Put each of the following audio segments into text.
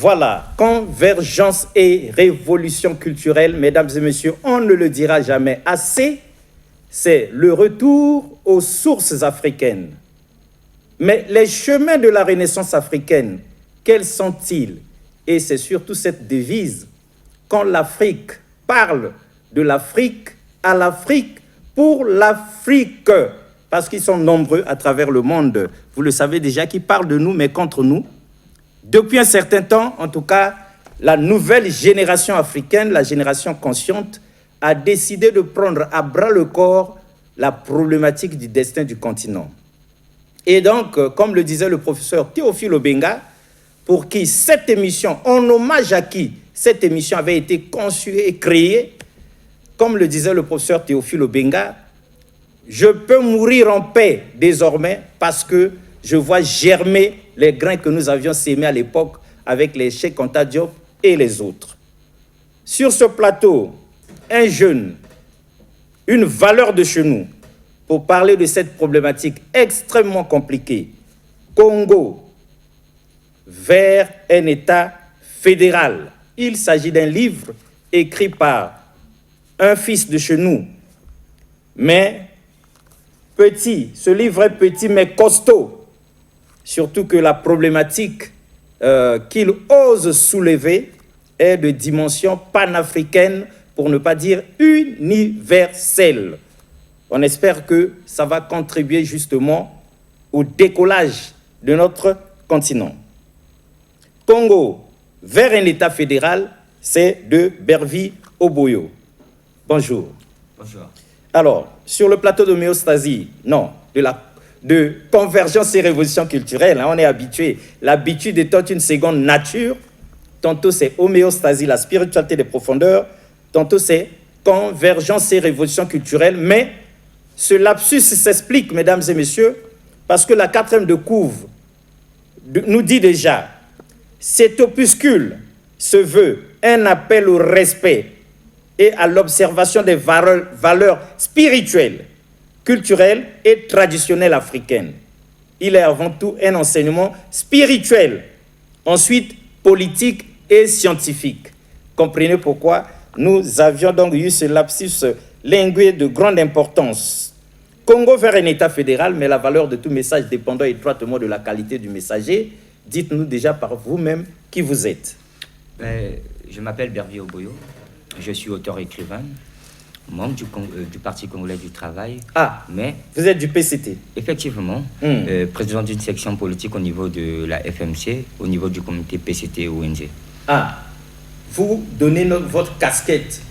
Voilà, convergence et révolution culturelle, mesdames et messieurs, on ne le dira jamais assez, c'est le retour aux sources africaines. Mais les chemins de la Renaissance africaine, quels sont-ils? Et c'est surtout cette devise, quand l'Afrique parle de l'Afrique, à l'Afrique, pour l'Afrique, parce qu'ils sont nombreux à travers le monde, vous le savez déjà, qui parlent de nous, mais contre nous. Depuis un certain temps, en tout cas, la nouvelle génération africaine, la génération consciente, a décidé de prendre à bras le corps la problématique du destin du continent. Et donc, comme le disait le professeur Théophile Obenga, pour qui cette émission, en hommage à qui cette émission avait été conçue et créée, comme le disait le professeur Théophile Obenga, je peux mourir en paix désormais parce que je vois germer les grains que nous avions sémés à l'époque avec les Cheikh Anta Diop et les autres. Sur ce plateau, un jeune, une valeur de chez nous, pour parler de cette problématique extrêmement compliquée. Congo vers un État fédéral. Il s'agit d'un livre écrit par un fils de chez nous, mais petit. Ce livre est petit mais costaud. Surtout que la problématique qu'il ose soulever est de dimension panafricaine, pour ne pas dire universelle. On espère que ça va contribuer justement au décollage de notre continent. Congo vers un État fédéral, c'est de Bervi Oboyo. Bonjour. Bonjour. Alors, sur le plateau d'homéostasie, non, de convergence et révolution culturelle, hein, on est habitué. L'habitude étant une seconde nature, tantôt c'est homéostasie, la spiritualité des profondeurs, tantôt c'est convergence et révolution culturelle, mais ce lapsus s'explique, mesdames et messieurs, parce que la 4e de couve nous dit déjà, cet opuscule se veut un appel au respect et à l'observation des valeurs spirituelles, culturelles et traditionnelles africaines. Il est avant tout un enseignement spirituel, ensuite politique et scientifique. Comprenez pourquoi nous avions donc eu ce lapsus linguistique de grande importance. Congo vers un État fédéral, mais la valeur de tout message dépendant étroitement de la qualité du messager. Dites-nous déjà par vous-même qui vous êtes. Je m'appelle Bervi Oboyo, je suis auteur-écrivain, membre du Parti congolais du travail. Ah, mais vous êtes du PCT? Effectivement, président d'une section politique au niveau de la FMC, au niveau du comité PCT-ONG. Ah, vous donnez votre casquette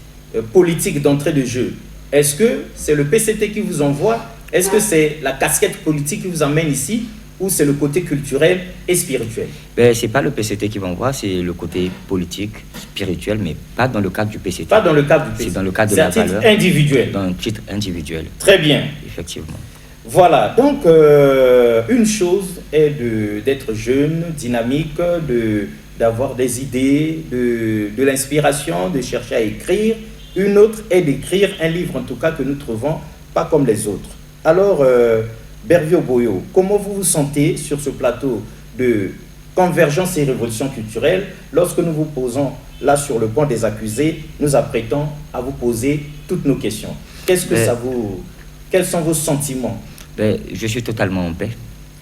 politique d'entrée de jeu. Est-ce que c'est le PCT qui vous envoie? Est-ce que c'est la casquette politique qui vous emmène ici? Ou c'est le côté culturel et spirituel? Ce n'est pas le PCT qui m'envoie, c'est le côté politique, spirituel, mais pas dans le cadre du PCT. Pas dans le cadre du PCT. C'est dans le cadre de la valeur. C'est un titre individuel. Dans un titre individuel. Très bien. Effectivement. Voilà, donc une chose est d'être jeune, dynamique, d'avoir des idées, de l'inspiration, de chercher à écrire. Une autre est d'écrire un livre, en tout cas, que nous trouvons pas comme les autres. Alors, Bervi Oboyo, comment vous vous sentez sur ce plateau de convergence et révolution culturelle lorsque nous vous posons là sur le banc des accusés, nous apprêtons à vous poser toutes nos questions? Qu'est-ce que quels sont vos sentiments? Je suis totalement en paix.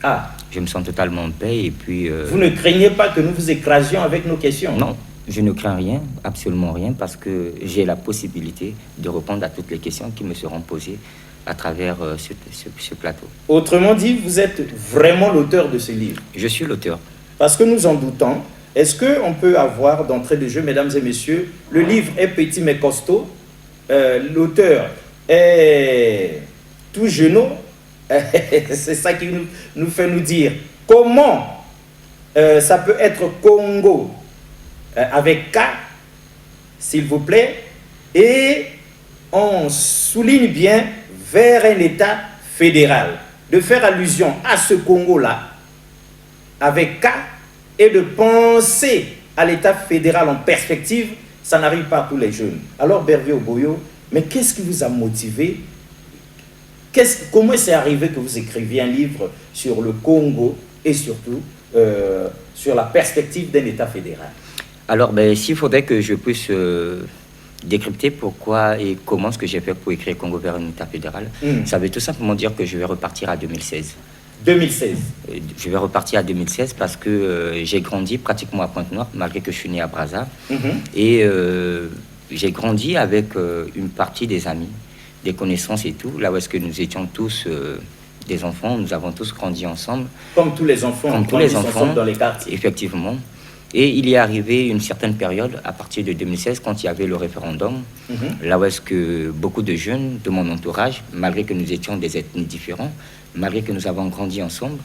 Ah. Je me sens totalement en paix et puis... Vous ne craignez pas que nous vous écrasions avec nos questions? Non, je ne crains rien, absolument rien, parce que j'ai la possibilité de répondre à toutes les questions qui me seront posées à travers ce plateau. Autrement dit, vous êtes vraiment l'auteur de ce livre? Je suis l'auteur. Parce que nous en doutons. Est-ce qu'on peut avoir d'entrée de jeu, mesdames et messieurs, le livre est petit mais costaud, l'auteur est tout jeune, c'est ça qui nous fait nous dire comment ça peut être Congo avec K, s'il vous plaît, et on souligne bien vers un État fédéral, de faire allusion à ce Congo-là, avec K, et de penser à l'État fédéral en perspective, ça n'arrive pas à tous les jeunes. Alors, Bervi Oboyo, mais qu'est-ce qui vous a motivé? Comment c'est arrivé que vous écriviez un livre sur le Congo et surtout sur la perspective d'un État fédéral? Alors, s'il faudrait que je puisse décrypter pourquoi et comment ce que j'ai fait pour écrire Congo vers un État fédéral, ça veut tout simplement dire que je vais repartir à 2016. 2016. Je vais repartir à 2016 parce que j'ai grandi pratiquement à Pointe-Noire, malgré que je suis né à Brazza. Et j'ai grandi avec une partie des amis, des connaissances et tout, là où est-ce que nous étions tous des enfants, nous avons tous grandi ensemble. Comme tous les enfants, comme tous les enfants dans les quartiers. Effectivement. Et il est arrivé une certaine période, à partir de 2016, quand il y avait le référendum, là où est-ce que beaucoup de jeunes de mon entourage, malgré que nous étions des ethnies différents, malgré que nous avons grandi ensemble,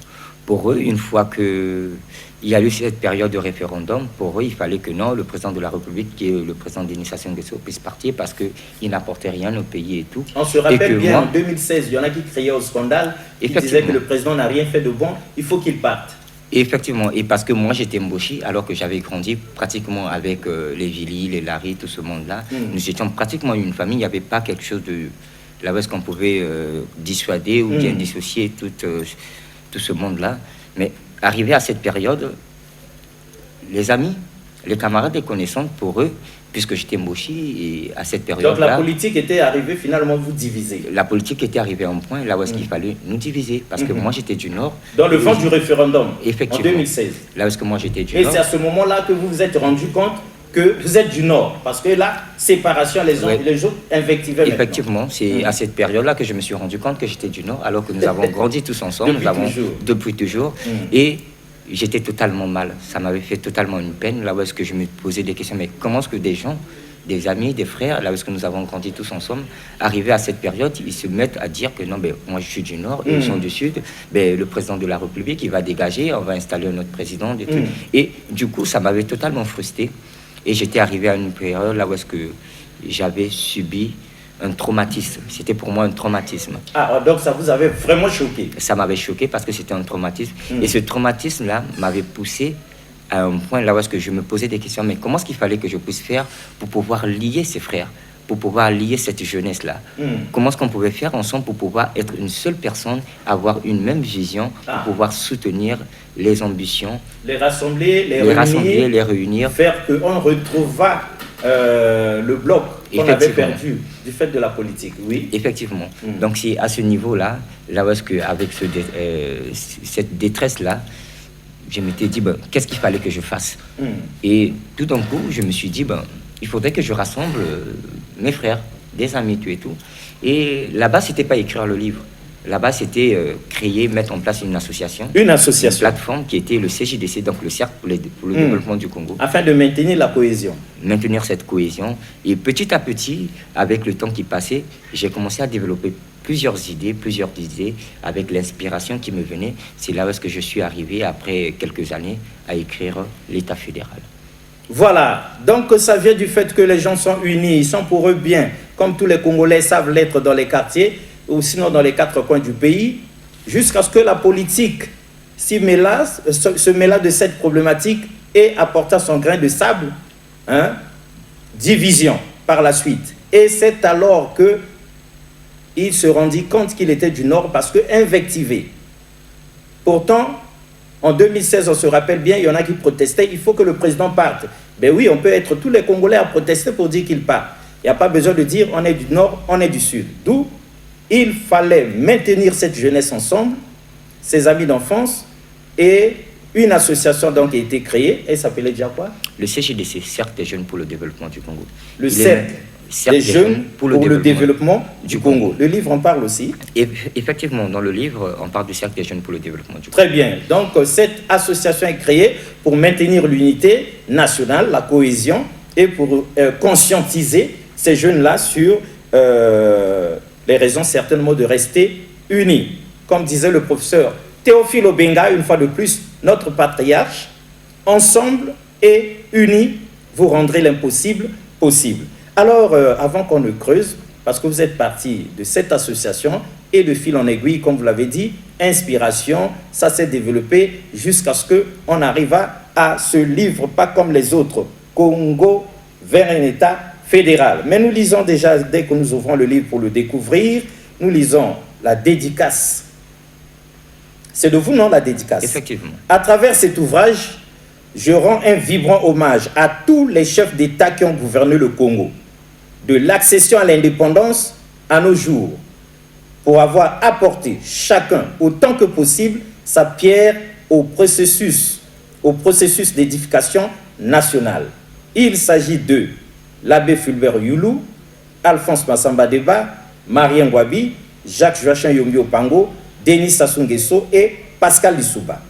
pour eux, une fois qu'il y a eu cette période de référendum, pour eux, il fallait que non, le président de la République, qui est le président Denis Sassou Nguesso, puisse partir parce qu'il n'apportait rien au pays et tout. On se rappelle bien, en 2016, il y en a qui criaient au scandale, qui disaient que le président n'a rien fait de bon, il faut qu'il parte. Effectivement, et parce que moi j'étais Mboshi, alors que j'avais grandi pratiquement avec les Vili, les Larry, tout ce monde-là. Nous étions pratiquement une famille, il n'y avait pas quelque chose de là où est-ce qu'on pouvait dissuader ou bien dissocier tout ce monde-là. Mais arrivé à cette période, les amis, les camarades, les connaissances, pour eux, puisque j'étais Mboshi, et à cette période-là... Donc la politique était arrivée finalement à vous diviser. La politique était arrivée à un point là où est-ce qu'il fallait nous diviser, parce que moi j'étais du Nord. Dans le vent du référendum, effectivement, en 2016. Là où est-ce que moi j'étais du Nord. Et c'est à ce moment-là que vous vous êtes rendu compte que vous êtes du Nord, parce que la séparation, les autres invectivaient. Effectivement, c'est à cette période-là que je me suis rendu compte que j'étais du Nord, alors que nous avons grandi tous ensemble, depuis toujours. Et j'étais totalement mal. Ça m'avait fait totalement une peine, là où est-ce que je me posais des questions. Mais comment est-ce que des gens, des amis, des frères, là où est-ce que nous avons grandi tous ensemble, arrivés à cette période, ils se mettent à dire que non, moi je suis du Nord, ils sont du Sud, le président de la République, il va dégager, on va installer un autre président. Et du coup, ça m'avait totalement frustré. Et j'étais arrivé à une période là où est-ce que j'avais subi un traumatisme. C'était pour moi un traumatisme. Ah, donc ça vous avait vraiment choqué? Ça m'avait choqué parce que c'était un traumatisme. Et ce traumatisme-là m'avait poussé à un point là où est-ce que je me posais des questions. Mais comment est-ce qu'il fallait que je puisse faire pour pouvoir lier ces frères, pour pouvoir lier cette jeunesse-là? Comment est-ce qu'on pouvait faire ensemble pour pouvoir être une seule personne, avoir une même vision, pour pouvoir soutenir les ambitions, les rassembler, les réunir, faire qu'on retrouvât le bloc qu'on avait perdu du fait de la politique, oui. Effectivement. Donc c'est à ce niveau-là, là où est-ce qu'avec cette détresse-là, je m'étais dit, qu'est-ce qu'il fallait que je fasse? Et tout d'un coup, je me suis dit, il faudrait que je rassemble mes frères, des amis, tout et tout. Et là-bas, c'était pas écrire le livre. Là-bas, c'était créer, mettre en place une association. Une association. Une plateforme qui était le CJDC, donc le Cercle pour le développement du Congo. Afin de maintenir la cohésion. Maintenir cette cohésion. Et petit à petit, avec le temps qui passait, j'ai commencé à développer plusieurs idées avec l'inspiration qui me venait. C'est là où est-ce que je suis arrivé, après quelques années, à écrire l'État fédéral. Voilà, donc ça vient du fait que les gens sont unis, ils sont pour eux bien, comme tous les Congolais savent l'être dans les quartiers, ou sinon dans les quatre coins du pays, jusqu'à ce que la politique se mêla de cette problématique et apporta son grain de sable, division par la suite. Et c'est alors que il se rendit compte qu'il était du Nord parce que invectivé. Pourtant, en 2016, on se rappelle bien, il y en a qui protestaient, il faut que le président parte. Ben oui, on peut être tous les Congolais à protester pour dire qu'il part. Il n'y a pas besoin de dire on est du Nord, on est du Sud. D'où il fallait maintenir cette jeunesse ensemble, ses amis d'enfance, et une association donc a été créée. Elle s'appelait déjà quoi? Le CJDC, Cercle des jeunes pour le développement du Congo. Le Cercle des jeunes pour le développement du Congo. Le livre en parle aussi. Et effectivement, dans le livre, on parle du Cercle des jeunes pour le développement du Congo. Très bien. Donc, cette association est créée pour maintenir l'unité nationale, la cohésion, et pour conscientiser ces jeunes-là sur les raisons certainement de rester unis. Comme disait le professeur Théophile Obenga, une fois de plus, notre patriarche, ensemble et unis, vous rendrez l'impossible possible. Alors, avant qu'on ne creuse, parce que vous êtes parti de cette association et de fil en aiguille, comme vous l'avez dit, inspiration, ça s'est développé jusqu'à ce qu'on arrive à ce livre, pas comme les autres, Congo vers un État fédéral. Mais nous lisons déjà, dès que nous ouvrons le livre pour le découvrir, nous lisons la dédicace. C'est de vous, non, la dédicace? Effectivement. À travers cet ouvrage, je rends un vibrant hommage à tous les chefs d'État qui ont gouverné le Congo, de l'accession à l'indépendance à nos jours, pour avoir apporté chacun, autant que possible, sa pierre au processus d'édification nationale. Il s'agit de l'abbé Fulbert Youlou, Alphonse Massamba Deba, Marie Ngouabi, Jacques Joachim Yombi Opango, Denis Sassou Nguesso et Pascal Lissouba.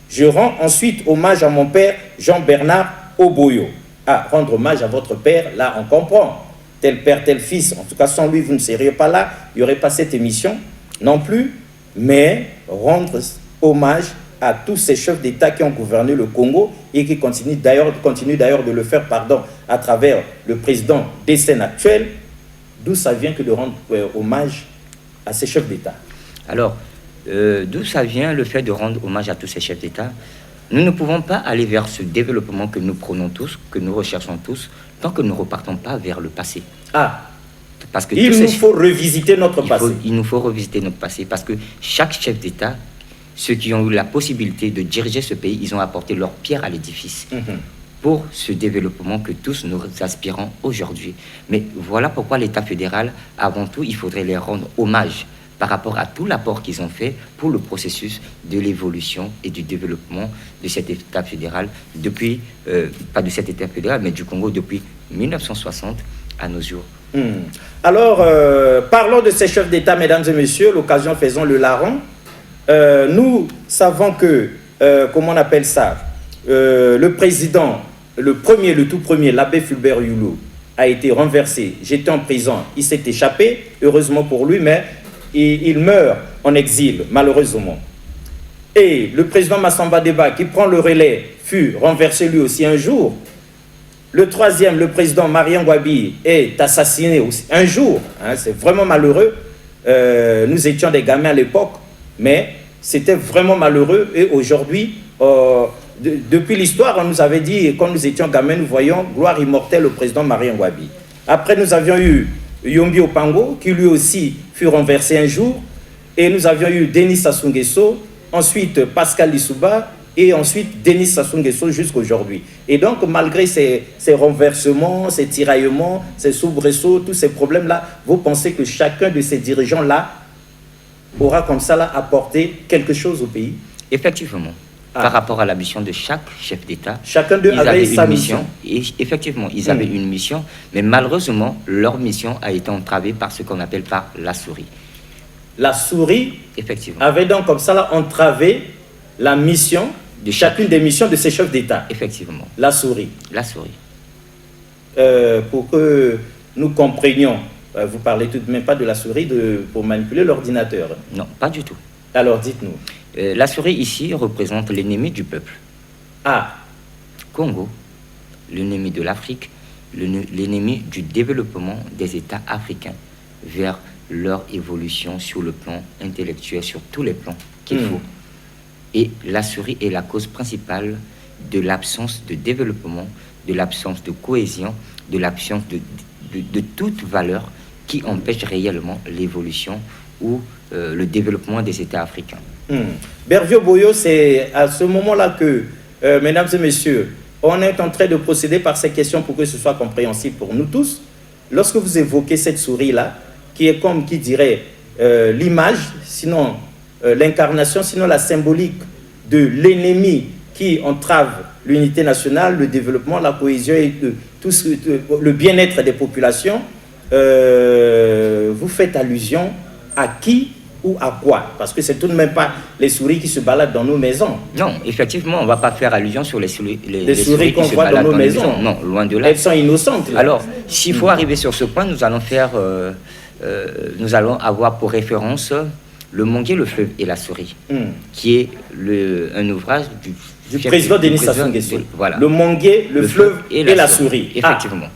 Je rends ensuite hommage à mon père Jean-Bernard Oboyo. Ah, rendre hommage à votre père, là on comprend. Tel père, tel fils. En tout cas, sans lui, vous ne seriez pas là. Il n'y aurait pas cette émission non plus. Mais rendre hommage à tous ces chefs d'État qui ont gouverné le Congo et qui continuent d'ailleurs de le faire à travers le président décenne actuel. D'où ça vient que de rendre hommage à ces chefs d'État? Alors, d'où ça vient le fait de rendre hommage à tous ces chefs d'État? Nous ne pouvons pas aller vers ce développement que nous prônons tous, que nous recherchons tous, tant que nous ne repartons pas vers le passé. Ah, parce que il nous faut revisiter notre passé. Il nous faut revisiter notre passé parce que chaque chef d'État, ceux qui ont eu la possibilité de diriger ce pays, ils ont apporté leur pierre à l'édifice pour ce développement que tous nous aspirons aujourd'hui. Mais voilà pourquoi l'État fédéral, avant tout, il faudrait les rendre hommage par rapport à tout l'apport qu'ils ont fait pour le processus de l'évolution et du développement de cet État fédéral depuis, pas de cet État fédéral, mais du Congo depuis 1960 à nos jours. Alors, parlons de ces chefs d'État, mesdames et messieurs, l'occasion faisant le larron. Nous savons que, comment on appelle ça, le président, le tout premier, l'abbé Fulbert Youlou, a été renversé, j'étais en prison, il s'est échappé, heureusement pour lui, mais il meurt en exil, malheureusement. Et le président Massamba Deba, qui prend le relais, fut renversé lui aussi un jour. Le troisième, le président Marie Ngouabi, est assassiné aussi un jour. C'est vraiment malheureux. Nous étions des gamins à l'époque, mais c'était vraiment malheureux. Et aujourd'hui, depuis l'histoire, on nous avait dit, quand nous étions gamins, nous voyons gloire immortelle au président Marie Ngouabi. Après, nous avions eu Yombi Opango, qui lui aussi fut renversé un jour. Et nous avions eu Denis Sassou Nguesso, ensuite Pascal Lissouba, et ensuite Denis Sassou Nguesso jusqu'à aujourd'hui. Et donc, malgré ces renversements, ces tiraillements, ces soubresauts, tous ces problèmes-là, vous pensez que chacun de ces dirigeants-là aura comme ça là, apporté quelque chose au pays? Effectivement. Par rapport à la mission de chaque chef d'État, chacun d'eux avait sa mission. Et effectivement, ils avaient une mission, mais malheureusement, leur mission a été entravée par ce qu'on appelle par la souris. La souris, effectivement, avait donc comme ça là, entravé la mission de chacune des missions de ces chefs d'État. Effectivement. La souris. La souris. Pour que nous comprenions, vous parlez tout de même pas de la souris pour manipuler l'ordinateur. Non, pas du tout. Alors, dites-nous. La souris ici représente l'ennemi du peuple. Ah. Congo, l'ennemi de l'Afrique, l'ennemi du développement des États africains vers leur évolution sur le plan intellectuel, sur tous les plans qu'il faut. Et la souris est la cause principale de l'absence de développement, de l'absence de cohésion, de l'absence de toute valeur qui empêche réellement l'évolution ou le développement des États africains. Bervio Boyo, c'est à ce moment-là que, mesdames et messieurs, on est en train de procéder par ces questions pour que ce soit compréhensible pour nous tous. Lorsque vous évoquez cette souris-là, qui est comme qui dirait l'image, sinon l'incarnation, sinon la symbolique de l'ennemi qui entrave l'unité nationale, le développement, la cohésion et le bien-être des populations, vous faites allusion à qui ou à quoi? Parce que c'est tout de même pas les souris qui se baladent dans nos maisons. Non, effectivement, on ne va pas faire allusion sur les souris qu'on voit dans nos maisons. Non, loin de là. Elles sont innocentes. Là. Alors, s'il faut arriver sur ce point, nous allons faire, nous allons avoir pour référence Le Mongué, le fleuve et la souris, qui est un ouvrage du président Denis Sassou Nguesso. Voilà. Le Mongué, le fleuve et la souris. Effectivement.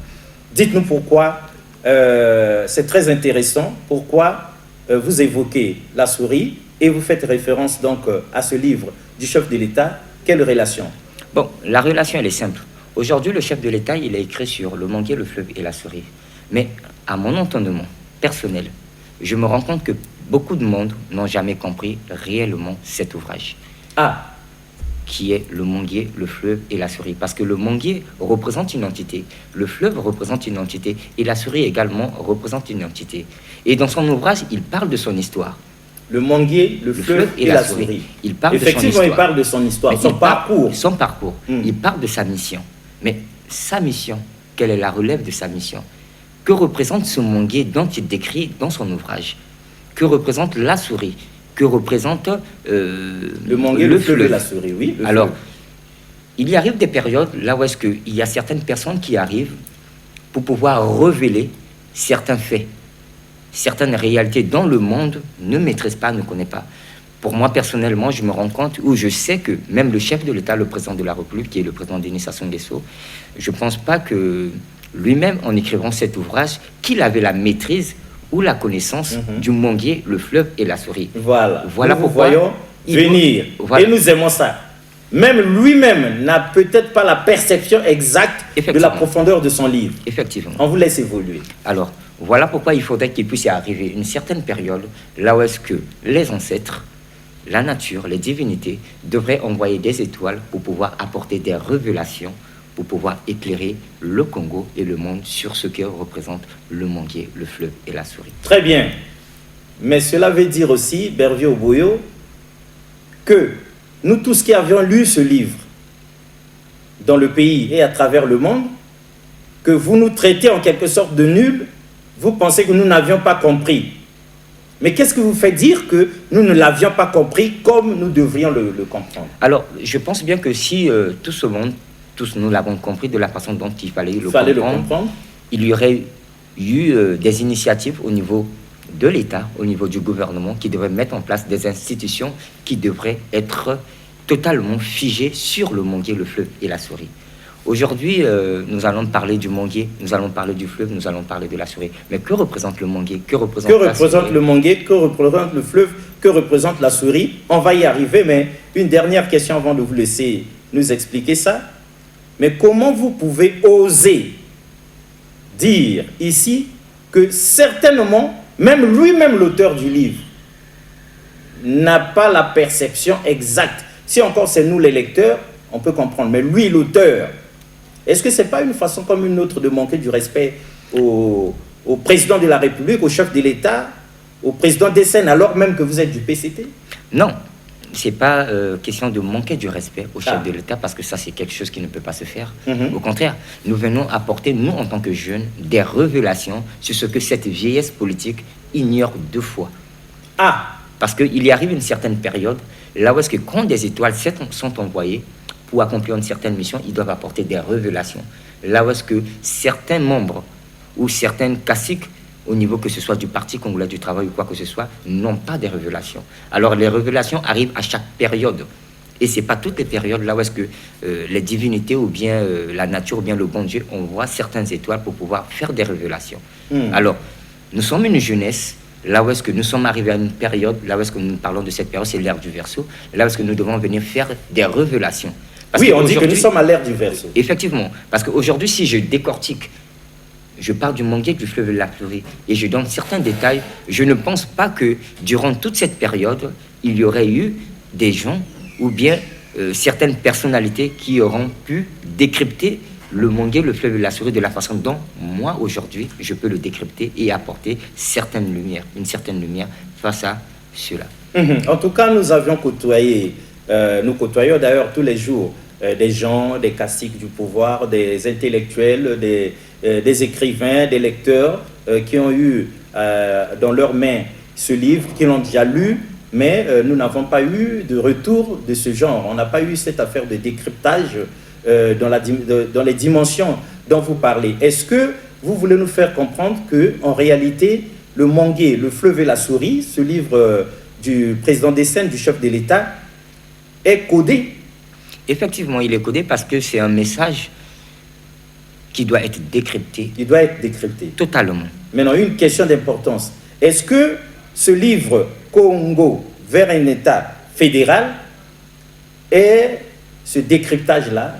Dites-nous pourquoi, c'est très intéressant, pourquoi vous évoquez la souris et vous faites référence donc à ce livre du chef de l'État. Quelle relation? Bon, la relation, elle est simple. Aujourd'hui, le chef de l'État, il a écrit sur Le Mongué, le fleuve et la souris. Mais à mon entendement personnel, je me rends compte que beaucoup de monde n'ont jamais compris réellement cet ouvrage. Ah, qui est le manguier, le fleuve et la souris. Parce que le manguier représente une entité, le fleuve représente une entité, et la souris également représente une entité. Et dans son ouvrage, il parle de son histoire. Le manguier, le fleuve et la souris. Il parle Effectivement, de son histoire. il parle de son histoire, son parcours. Son parcours. Il parle de sa mission. Mais sa mission, quelle est la relève de sa mission? Que représente ce manguier dont il décrit dans son ouvrage? Que représente la souris? Que représente le manguier, le fleuve et la souris, oui. Alors, il y arrive des périodes là où est-ce qu'il y a certaines personnes qui arrivent pour pouvoir révéler certains faits, certaines réalités dont le monde ne maîtrise pas, ne connaît pas. Pour moi, personnellement, je me rends compte, ou je sais que même le chef de l'État, le président de la République, qui est le président Denis Sassou Nguesso, je ne pense pas que lui-même, en écrivant cet ouvrage, qu'il avait la maîtrise ou la connaissance du manguier, le fleuve et la souris. Voilà Nous pourquoi voyons venir. Et nous aimons ça. Même lui-même n'a peut-être pas la perception exacte de la profondeur de son livre. Effectivement. On vous laisse évoluer. Alors, voilà pourquoi il faudrait qu'il puisse y arriver une certaine période là où est-ce que les ancêtres, la nature, les divinités devraient envoyer des étoiles pour pouvoir apporter des révélations, pour pouvoir éclairer le Congo et le monde sur ce que représente le manguier, le fleuve et la souris. Très bien. Mais cela veut dire aussi, Bervier Oboyo, que nous tous qui avions lu ce livre dans le pays et à travers le monde, que vous nous traitez en quelque sorte de nuls, vous pensez que nous n'avions pas compris. Mais qu'est-ce que vous fait dire que nous ne l'avions pas compris comme nous devrions le comprendre? Alors, je pense bien que si tout ce monde, tous nous l'avons compris de la façon dont il fallait le comprendre, il y aurait eu des initiatives au niveau de l'État, au niveau du gouvernement, qui devraient mettre en place des institutions qui devraient être totalement figées sur le manguier, le fleuve et la souris. Aujourd'hui, nous allons parler du manguier, nous allons parler du fleuve, nous allons parler de la souris. Mais que représente le manguier? Que représente le manguier? Que représente le fleuve? Que représente la souris? On va y arriver, mais une dernière question avant de vous laisser nous expliquer ça. Mais comment vous pouvez oser dire ici que certainement, même lui-même l'auteur du livre, n'a pas la perception exacte? Si encore c'est nous les lecteurs, on peut comprendre, mais lui l'auteur, est-ce que ce n'est pas une façon comme une autre de manquer du respect au président de la République, au chef de l'État, au président des Seines, alors même que vous êtes du PCT? Non, ce n'est pas question de manquer du respect au chef de l'État, parce que ça, c'est quelque chose qui ne peut pas se faire. Au contraire, nous venons apporter, nous, en tant que jeunes, des révélations sur ce que cette vieillesse politique ignore deux fois. Parce qu'il y arrive une certaine période, là où est-ce que quand des étoiles sont envoyées pour accomplir une certaine mission, ils doivent apporter des révélations. Là où est-ce que certains membres ou certaines caciques, au niveau que ce soit du Parti congolais du travail ou quoi que ce soit, n'ont pas des révélations. Alors les révélations arrivent à chaque période. Et ce n'est pas toutes les périodes là où est-ce que les divinités ou bien la nature ou bien le bon Dieu envoient certaines étoiles pour pouvoir faire des révélations. Alors, nous sommes une jeunesse. Là où est-ce que nous sommes arrivés à une période, là où est-ce que nous parlons de cette période, c'est l'ère du Verseau, là où est-ce que nous devons venir faire des révélations. Oui, on dit que nous sommes à l'ère du Verseau. Effectivement, parce qu'aujourd'hui, si je décortique, je parle du manguier, du fleuve de la souris, et je donne certains détails, je ne pense pas que durant toute cette période, il y aurait eu des gens ou bien certaines personnalités qui auront pu décrypter le manguier, le fleuve et la souris de la façon dont moi aujourd'hui je peux le décrypter et apporter certaines lumières, une certaine lumière face à cela. En tout cas, nous avions côtoyé, nous côtoyons d'ailleurs tous les jours des gens, des caciques du pouvoir, des intellectuels, des écrivains, des lecteurs qui ont eu dans leurs mains ce livre, qui l'ont déjà lu, mais nous n'avons pas eu de retour de ce genre. On n'a pas eu cette affaire de décryptage dans les dimensions dont vous parlez. Est-ce que vous voulez nous faire comprendre qu'en réalité, le manguier, le fleuve et la souris, ce livre du président des Seines, du chef de l'État, est codé? Effectivement, il est codé parce que c'est un message qui doit être décrypté. Il doit être décrypté. Totalement. Maintenant, une question d'importance. Est-ce que ce livre Congo vers un État fédéral est ce décryptage-là,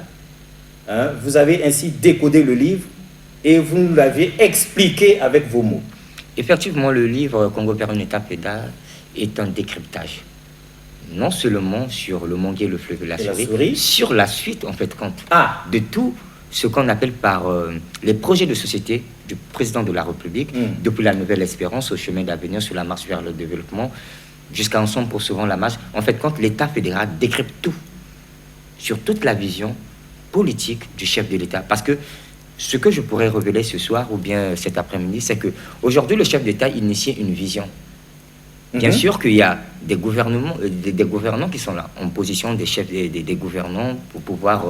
vous avez ainsi décodé le livre et vous nous l'avez expliqué avec vos mots? Effectivement, le livre Congo vers un État fédéral est un décryptage. non seulement sur le Manguier, le fleuve et la souris, sur la suite, en fait, de tout ce qu'on appelle par les projets de société du président de la République, depuis la Nouvelle Espérance au chemin d'avenir sur la marche vers le développement, jusqu'à Ensemble pour souvent la marche. En fait, quand l'État fédéral décrypte tout sur toute la vision politique du chef de l'État. Parce que ce que je pourrais révéler ce soir ou bien cet après-midi, c'est qu'aujourd'hui, le chef d'État initie une vision. Bien sûr qu'il y a des gouvernements, des gouvernants qui sont là, en position des chefs des gouvernants pour pouvoir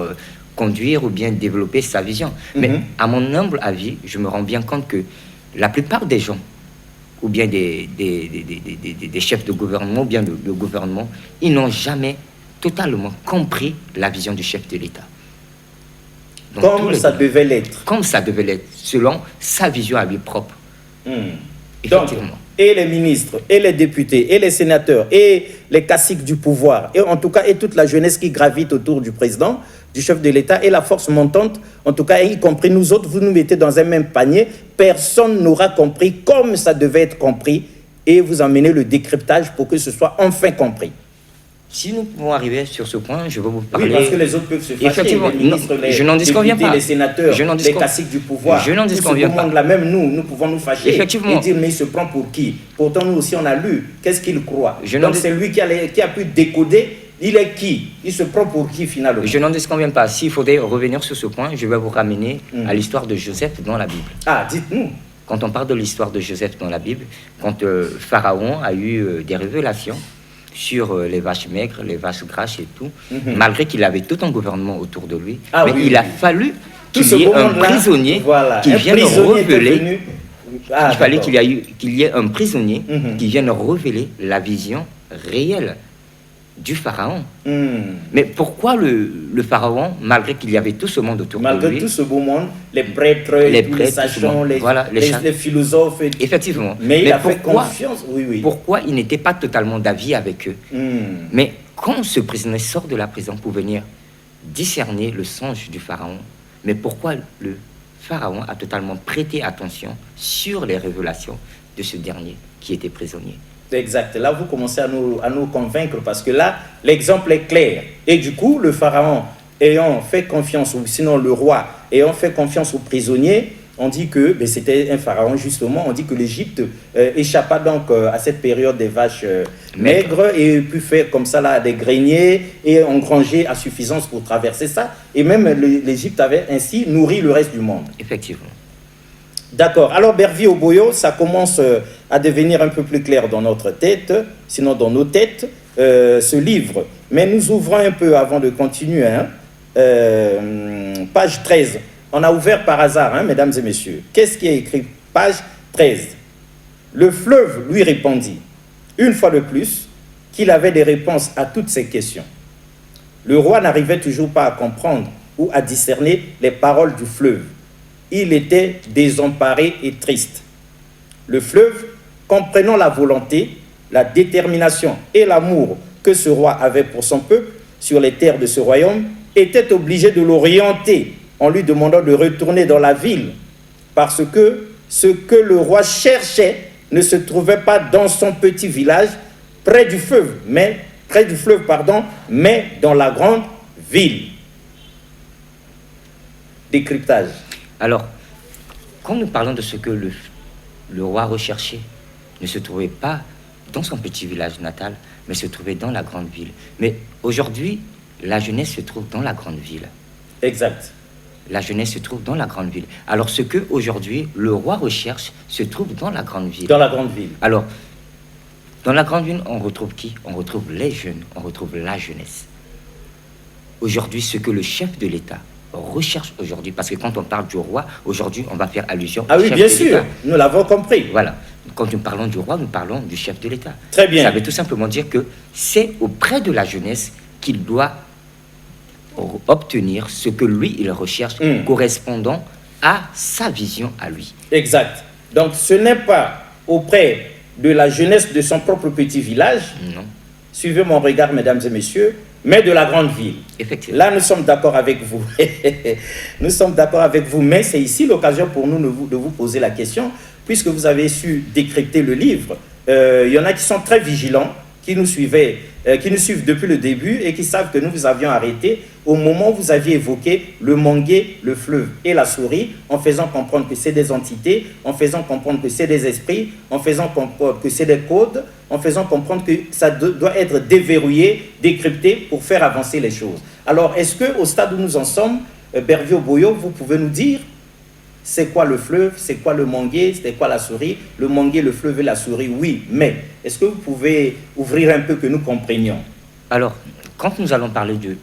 conduire ou bien développer sa vision. Mais à mon humble avis, je me rends bien compte que la plupart des gens, ou bien des chefs de gouvernement, ou bien de gouvernement, ils n'ont jamais totalement compris la vision du chef de l'État. Comme ça devait l'être. Comme ça devait l'être, selon sa vision à lui propre. Effectivement. Donc, et les ministres, et les députés, et les sénateurs, et les caciques du pouvoir, et en tout cas, et toute la jeunesse qui gravite autour du président, du chef de l'État, et la force montante, en tout cas, y compris nous autres, vous nous mettez dans un même panier, personne n'aura compris comme ça devait être compris, et vous emmenez le décryptage pour que ce soit enfin compris. Si nous pouvons arriver sur ce point, je vais vous parler... Oui, parce que les autres peuvent se fâcher, les ministres, je n'en disconviens pas. Les sénateurs, les caciques du pouvoir. Je n'en disconviens pas. Là, même nous pouvons nous fâcher Effectivement. et dire, mais il se prend pour qui? Pourtant, nous aussi, on a lu. Qu'est-ce qu'il croit? Donc, c'est lui qui a pu décoder. Il est qui? Il se prend pour qui, finalement? Je n'en disconviens pas. S'il faudrait revenir sur ce point, je vais vous ramener à l'histoire de Joseph dans la Bible. Ah, dites-nous. Quand on parle de l'histoire de Joseph dans la Bible, quand Pharaon a eu des révélations sur les vaches maigres, les vaches grasses et tout, malgré qu'il avait tout un gouvernement autour de lui. Mais il a fallu qu'il y ait un prisonnier qui vienne révéler. Il fallait qu'il y ait un prisonnier qui vienne révéler la vision réelle du pharaon. Mais pourquoi le pharaon, malgré qu'il y avait tout ce monde autour de lui, malgré tout ce beau monde, les prêtres, les sages-gens, les philosophes, effectivement. Mais il a fait confiance. Pourquoi il n'était pas totalement d'avis avec eux? Mais quand ce prisonnier sort de la prison pour venir discerner le songe du pharaon, mais pourquoi le pharaon a totalement prêté attention sur les révélations de ce dernier qui était prisonnier? Exact. Là, vous commencez à nous convaincre parce que là, l'exemple est clair. Et du coup, le pharaon ayant fait confiance, ou sinon le roi ayant fait confiance aux prisonniers, on dit que c'était un pharaon justement, on dit que l'Égypte échappa donc à cette période des vaches maigres et pu faire comme ça là des greniers et engranger à suffisance pour traverser ça. Et même l'Égypte avait ainsi nourri le reste du monde. Effectivement. D'accord. Alors, Bervi Oboyo, ça commence à devenir un peu plus clair dans notre tête, sinon dans nos têtes, ce livre. Mais nous ouvrons un peu avant de continuer. Page 13. On a ouvert par hasard, mesdames et messieurs. Qu'est-ce qui est écrit? Page 13. Le fleuve lui répondit, une fois de plus, qu'il avait des réponses à toutes ces questions. Le roi n'arrivait toujours pas à comprendre ou à discerner les paroles du fleuve. Il était désemparé et triste. Le fleuve, comprenant la volonté, la détermination et l'amour que ce roi avait pour son peuple sur les terres de ce royaume, était obligé de l'orienter en lui demandant de retourner dans la ville, parce que ce que le roi cherchait ne se trouvait pas dans son petit village, près du fleuve, mais dans la grande ville. Décryptage. Alors, quand nous parlons de ce que le roi recherchait, ne se trouvait pas dans son petit village natal, mais se trouvait dans la grande ville. Mais aujourd'hui, la jeunesse se trouve dans la grande ville. Exact. La jeunesse se trouve dans la grande ville. Alors, ce que aujourd'hui le roi recherche se trouve dans la grande ville. Dans la grande ville. Alors, dans la grande ville, on retrouve qui? On retrouve les jeunes, on retrouve la jeunesse. Aujourd'hui, ce que le chef de l'État recherche aujourd'hui, parce que quand on parle du roi, aujourd'hui, on va faire allusion au chef de l'État. Ah oui, bien sûr, nous l'avons compris. Voilà. Quand nous parlons du roi, nous parlons du chef de l'État. Très bien. Ça veut tout simplement dire que c'est auprès de la jeunesse qu'il doit obtenir ce que lui, il recherche, correspondant à sa vision à lui. Exact. Donc, ce n'est pas auprès de la jeunesse de son propre petit village, non. Suivez mon regard, mesdames et messieurs, mais de la grande ville. Effectivement. Là, nous sommes d'accord avec vous. Nous sommes d'accord avec vous, mais c'est ici l'occasion pour nous de vous poser la question, puisque vous avez su décrypter le livre. Il y en a qui sont très vigilants, qui nous suivaient qui nous suivent depuis le début et qui savent que nous vous avions arrêté au moment où vous aviez évoqué le mangué, le fleuve et la souris, en faisant comprendre que c'est des entités, en faisant comprendre que c'est des esprits, en faisant comprendre que c'est des codes, en faisant comprendre que ça doit être déverrouillé, décrypté pour faire avancer les choses. Alors, est-ce qu'au stade où nous en sommes, Bervio Boyo, vous pouvez nous dire c'est quoi le fleuve, c'est quoi le mangué, c'est quoi la souris? Le mangué, le fleuve et la souris, oui, mais est-ce que vous pouvez ouvrir un peu que nous comprenions? Alors, quand nous allons parler du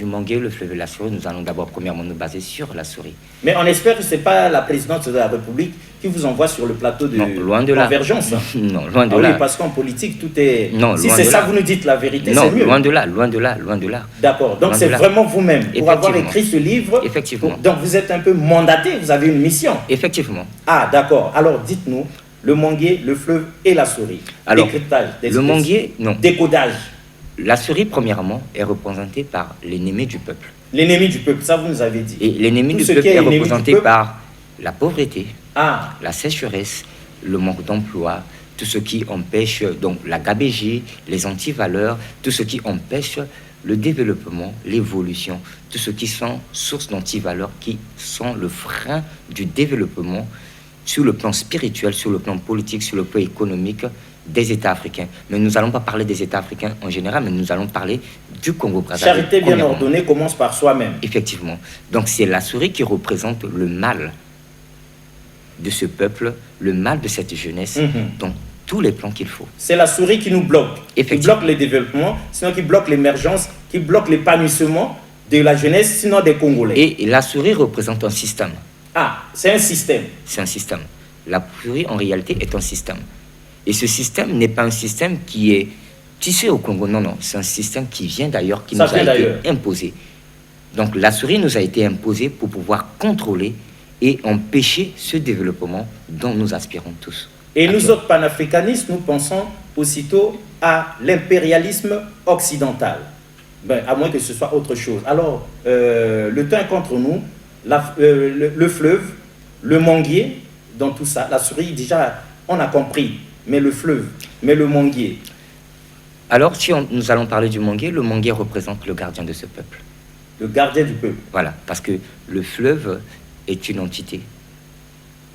mangué, le fleuve et la souris, nous allons d'abord premièrement nous baser sur la souris. Mais on espère que ce n'est pas la présidente de la République qui vous envoie sur le plateau de Convergence. Non, loin de là. Oui, parce qu'en politique, tout est... Non, si c'est ça, vous nous dites la vérité, c'est mieux. Non, loin de là, loin de là, loin de là. D'accord, donc c'est vraiment vous-même, pour avoir écrit ce livre. Effectivement. Donc vous êtes un peu mandaté, vous avez une mission. Effectivement. Ah, d'accord. Alors dites-nous, le mangué, le fleuve et la souris. Alors, décryptage, le mangué, non. Décodage. La souris, premièrement, est représentée par l'ennemi du peuple. L'ennemi du peuple, ça vous nous avez dit. Et l'ennemi du peuple est représenté par la pauvreté, la sécheresse, le manque d'emploi, tout ce qui empêche, donc la gabégie, les antivaleurs, tout ce qui empêche le développement, l'évolution, tout ce qui sont sources d'antivaleurs, qui sont le frein du développement sur le plan spirituel, sur le plan politique, sur le plan économique des États africains. Mais nous n'allons pas parler des États africains en général, mais nous allons parler du Congo-Brazzaville. Charité bien ordonnée commence par soi-même. Effectivement. Donc c'est la souris qui représente le mal de ce peuple, le mal de cette jeunesse, dans tous les plans qu'il faut. C'est la souris qui nous bloque, qui bloque le développement, sinon qui bloque l'émergence, qui bloque l'épanouissement de la jeunesse, sinon des Congolais. Et la souris représente un système. Ah, c'est un système. C'est un système. La souris, en réalité, est un système. Et ce système n'est pas un système qui est tissé au Congo. Non, non. C'est un système qui vient d'ailleurs, qui nous a été imposé. Donc la souris nous a été imposée pour pouvoir contrôler et empêcher ce développement dont nous aspirons tous. Et nous autres panafricanistes, nous pensons aussitôt à l'impérialisme occidental. Ben, à moins que ce soit autre chose. Alors, le temps est contre nous. Le fleuve, le manguier, dans tout ça, la souris, déjà, on a compris. Mais le fleuve, mais le manguier. Alors, si nous allons parler du manguier, le manguier représente le gardien de ce peuple. Le gardien du peuple. Voilà, parce que le fleuve est une entité.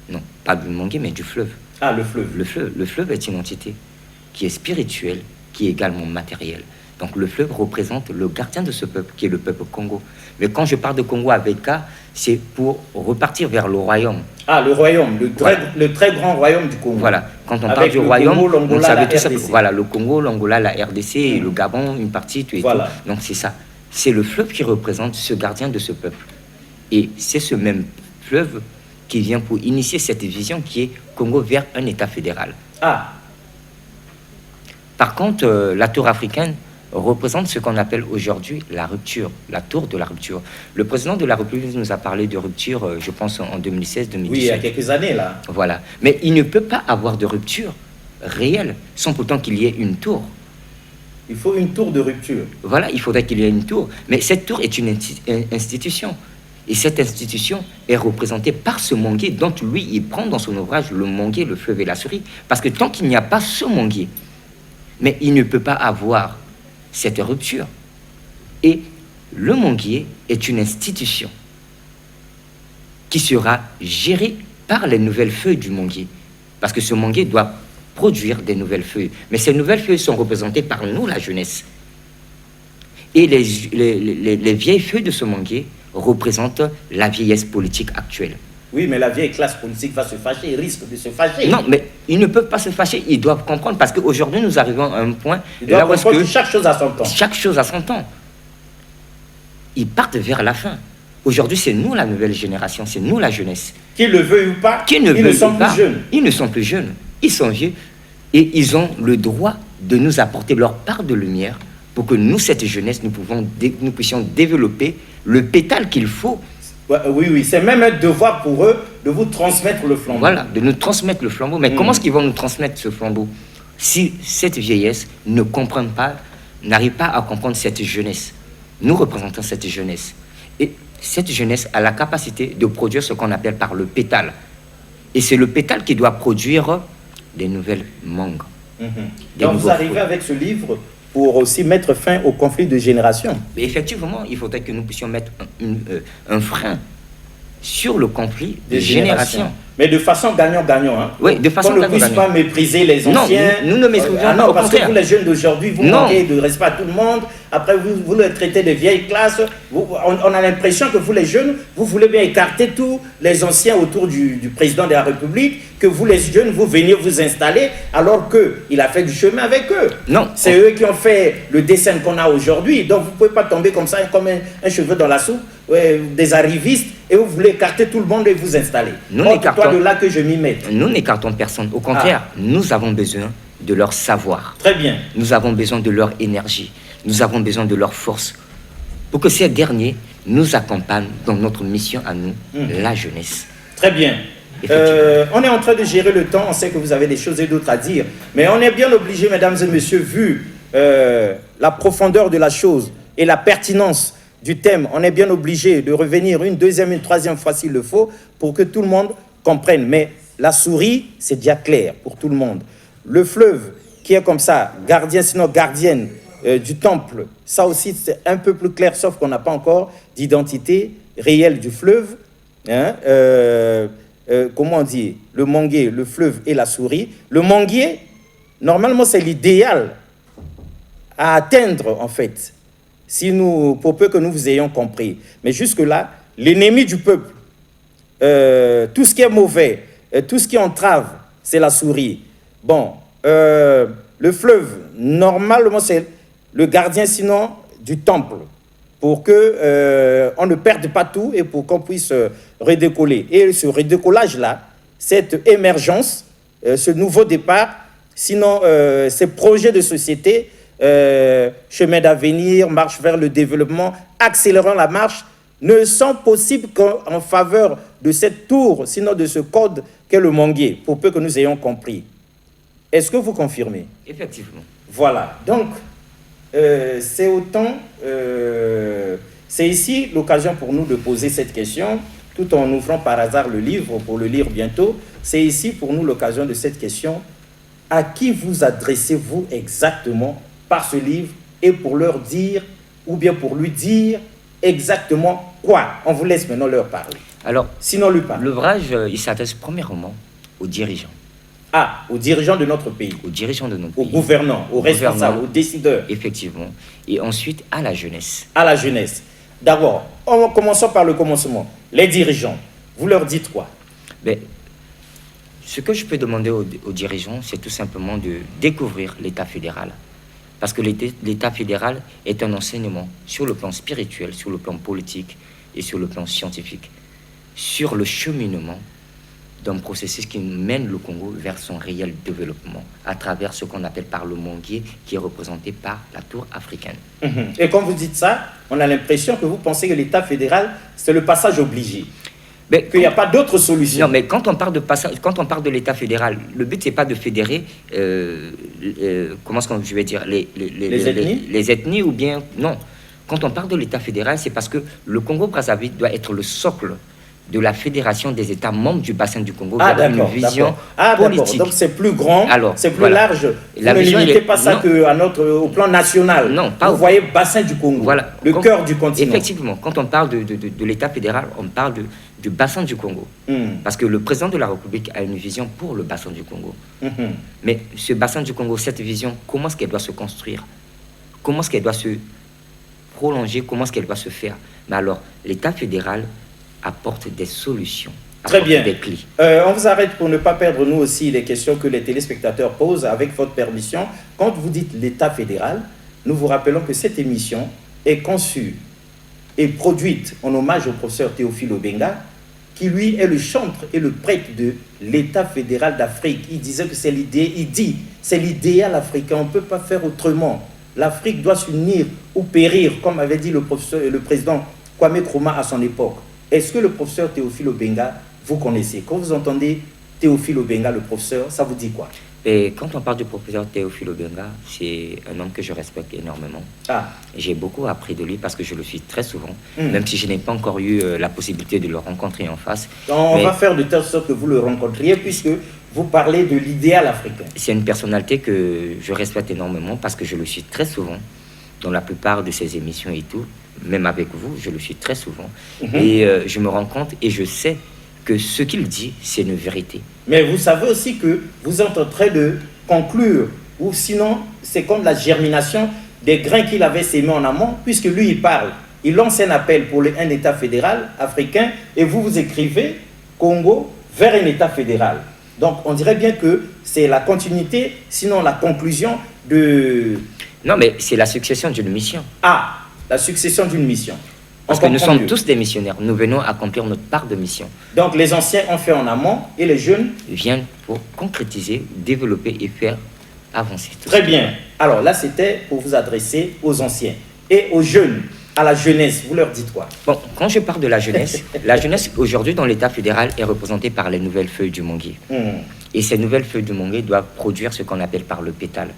Non, pas du manguier, mais du fleuve. Ah, le fleuve. Le fleuve est une entité qui est spirituelle, qui est également matérielle. Donc le fleuve représente le gardien de ce peuple, qui est le peuple Congo. Mais quand je parle de Congo avec K, c'est pour repartir vers le royaume. Ah, le royaume, le très grand royaume du Congo. Voilà, quand on parle du royaume, on savait tout ça. Voilà, le Congo, l'Angola, la RDC, le Gabon, une partie, tout et tout. Donc c'est ça. C'est le fleuve qui représente ce gardien de ce peuple. Et c'est ce même fleuve qui vient pour initier cette vision qui est Congo vers un État fédéral. Ah. Par contre, la tour africaine représente ce qu'on appelle aujourd'hui la rupture, la tour de la rupture. Le président de la République nous a parlé de rupture, je pense, en 2016-2017. Oui, il y a quelques années, là. Voilà. Mais il ne peut pas avoir de rupture réelle sans pourtant qu'il y ait une tour. Il faut une tour de rupture. Voilà, il faudrait qu'il y ait une tour. Mais cette tour est une institution. Et cette institution est représentée par ce manguier dont lui, il prend dans son ouvrage le manguier, le fleuve et la souris. Parce que tant qu'il n'y a pas ce manguier, mais il ne peut pas avoir cette rupture. Et le manguier est une institution qui sera gérée par les nouvelles feuilles du manguier. Parce que ce manguier doit produire des nouvelles feuilles. Mais ces nouvelles feuilles sont représentées par nous, la jeunesse. Et les vieilles feuilles de ce manguier représentent la vieillesse politique actuelle. Oui, mais la vieille classe politique va se fâcher, il risque de se fâcher. Non, mais ils ne peuvent pas se fâcher, ils doivent comprendre, parce qu'aujourd'hui, nous arrivons à un point... Ils doivent comprendre que chaque chose a son temps. Chaque chose a son temps. Ils partent vers la fin. Aujourd'hui, c'est nous, la nouvelle génération, c'est nous, la jeunesse. Qu'ils le veuillent ou pas, ils ne sont plus jeunes. Ils ne sont plus jeunes, ils sont vieux. Et ils ont le droit de nous apporter leur part de lumière pour que nous, cette jeunesse, nous puissions développer le pétale qu'il faut. Oui, oui, c'est même un devoir pour eux de vous transmettre le flambeau. Voilà, de nous transmettre le flambeau. Mais comment est-ce qu'ils vont nous transmettre ce flambeau si cette vieillesse ne comprend pas, n'arrive pas à comprendre cette jeunesse? Nous représentons cette jeunesse. Et cette jeunesse a la capacité de produire ce qu'on appelle par le pétale. Et c'est le pétale qui doit produire des nouvelles mangues. Donc vous arrivez avec ce livre pour aussi mettre fin au conflit de génération. Mais effectivement, il faudrait que nous puissions mettre un frein sur le conflit de génération. Mais de façon gagnant-gagnant. Hein? Oui, de façon gagnant-gagnant. Qu'on ne puisse pas mépriser les anciens. Non, nous ne méprisons pas, non, au parce contraire. que vous, les jeunes d'aujourd'hui, vous manquez de respect à tout le monde. Après, vous les traitez de vieilles classes. On a l'impression que vous, les jeunes, vous voulez bien écarter tous les anciens autour du président de la République, que vous, les jeunes, vous veniez vous installer, alors qu'il a fait du chemin avec eux. Non. C'est eux qui ont fait le dessin qu'on a aujourd'hui. Donc, vous ne pouvez pas tomber comme ça, comme un cheveu dans la soupe, des arrivistes, et vous voulez écarter tout le monde et vous installer. Toi, de là que je m'y mette. Nous n'écartons personne. Au contraire, nous avons besoin de leur savoir. Très bien. Nous avons besoin de leur énergie. Nous avons besoin de leur force. Pour que ces derniers nous accompagnent dans notre mission à nous, la jeunesse. Très bien. On est en train de gérer le temps. On sait que vous avez des choses et d'autres à dire. Mais on est bien obligé, mesdames et messieurs, vu la profondeur de la chose et la pertinence du thème, on est bien obligé de revenir une deuxième, une troisième fois s'il le faut, pour que tout le monde comprenne. Mais la souris, c'est déjà clair pour tout le monde. Le fleuve, qui est comme ça, gardien, sinon gardienne du temple, ça aussi c'est un peu plus clair, sauf qu'on n'a pas encore d'identité réelle du fleuve. Hein? Comment on dit? Le manguier, le fleuve et la souris. Le manguier, normalement, c'est l'idéal à atteindre, en fait. Si nous, pour peu que nous vous ayons compris. Mais jusque-là, l'ennemi du peuple, tout ce qui est mauvais, tout ce qui entrave, c'est la souris. Bon, le fleuve, normalement, c'est le gardien, sinon, du temple, pour que on ne perde pas tout et pour qu'on puisse redécoller. Et ce redécollage-là, cette émergence, ce nouveau départ, sinon, ces projets de société, chemin d'avenir, marche vers le développement, accélérant la marche, ne sont possibles qu'en faveur de cette tour, sinon de ce code qu'est le manguier, pour peu que nous ayons compris. Est-ce que vous confirmez? Effectivement. Voilà. Donc, c'est autant... c'est ici l'occasion pour nous de poser cette question, tout en ouvrant par hasard le livre pour le lire bientôt. C'est ici pour nous l'occasion de cette question. À qui vous adressez-vous exactement par ce livre et pour leur dire, ou bien pour lui dire exactement quoi? On vous laisse maintenant leur parler. Alors, sinon lui parle. L'ouvrage, il s'adresse premièrement aux dirigeants. Ah, aux dirigeants de notre pays. Aux dirigeants de notre pays. Aux gouvernants, aux responsables, aux décideurs. Effectivement. Et ensuite, à la jeunesse. À la jeunesse. D'abord, commençons par le commencement. Les dirigeants, vous leur dites quoi? Ben, ce que je peux demander aux dirigeants, c'est tout simplement de découvrir l'État fédéral. Parce que l'État fédéral est un enseignement sur le plan spirituel, sur le plan politique et sur le plan scientifique, sur le cheminement d'un processus qui mène le Congo vers son réel développement à travers ce qu'on appelle par le manguier qui est représenté par la tour africaine. Et quand vous dites ça, on a l'impression que vous pensez que l'État fédéral, c'est le passage obligé. Qu'il n'y a pas d'autre solution. Non, mais quand on parle de l'État fédéral, le but, c'est pas de fédérer, comment est-ce que je vais dire, les ethnies ou bien... Non. Quand on parle de l'État fédéral, c'est parce que le Congo-Brazzaville doit être le socle de la fédération des États membres du bassin du Congo vers une vision politique. Donc c'est plus grand, c'est plus large. Vous la ne vision, limitez pas ça au plan national. Non, pas vous voyez bassin du Congo, voilà. Le cœur du continent. Effectivement, quand on parle de l'État fédéral, on parle du bassin du Congo. Parce que le président de la République a une vision pour le bassin du Congo. Mais ce bassin du Congo, cette vision, comment est-ce qu'elle doit se construire? Comment est-ce qu'elle doit se prolonger? Comment est-ce qu'elle doit se faire? Mais alors, l'État fédéral apporte des solutions. Très bien. Des clés. On vous arrête pour ne pas perdre, nous aussi, les questions que les téléspectateurs posent avec votre permission. Quand vous dites l'État fédéral, nous vous rappelons que cette émission est conçue et produite en hommage au professeur Théophile Obenga, qui lui est le chantre et le prêtre de l'État fédéral d'Afrique. Il disait que c'est l'idée, il dit, c'est l'idéal africain, on ne peut pas faire autrement. L'Afrique doit s'unir ou périr, comme avait dit le président Kwame Nkrumah à son époque. Est-ce que le professeur Théophile Obenga, vous connaissez? Quand vous entendez Théophile Obenga, le professeur, ça vous dit quoi? Et quand on parle du professeur Théophile Obenga, c'est un homme que je respecte énormément. J'ai beaucoup appris de lui parce que je le suis très souvent, même si je n'ai pas encore eu la possibilité de le rencontrer en face. On va faire de telle sorte que vous le rencontriez, puisque vous parlez de l'idéal africain. C'est une personnalité que je respecte énormément parce que je le suis très souvent dans la plupart de ses émissions et tout. Même avec vous, je le suis très souvent. Et je me rends compte et je sais que ce qu'il dit, c'est une vérité. Mais vous savez aussi que vous êtes en train de conclure, ou sinon, c'est comme la germination des grains qu'il avait sémés en amont, puisque lui, il parle. Il lance un appel pour un État fédéral africain, et vous écrivez Congo vers un État fédéral. Donc, on dirait bien que c'est la continuité, sinon la conclusion de... Non, mais c'est la succession d'une mission. Ah, la succession d'une mission. Parce que nous sommes tous des missionnaires. Nous venons accomplir notre part de mission. Donc, les anciens ont fait en amont, et les jeunes viennent pour concrétiser, développer et faire avancer. Très bien. Alors là, c'était pour vous adresser aux anciens. Et aux jeunes, à la jeunesse, vous leur dites quoi? Bon, quand je parle de la jeunesse aujourd'hui dans l'État fédéral est représentée par les nouvelles feuilles du manguier. Et ces nouvelles feuilles du manguier doivent produire ce qu'on appelle par le pétale.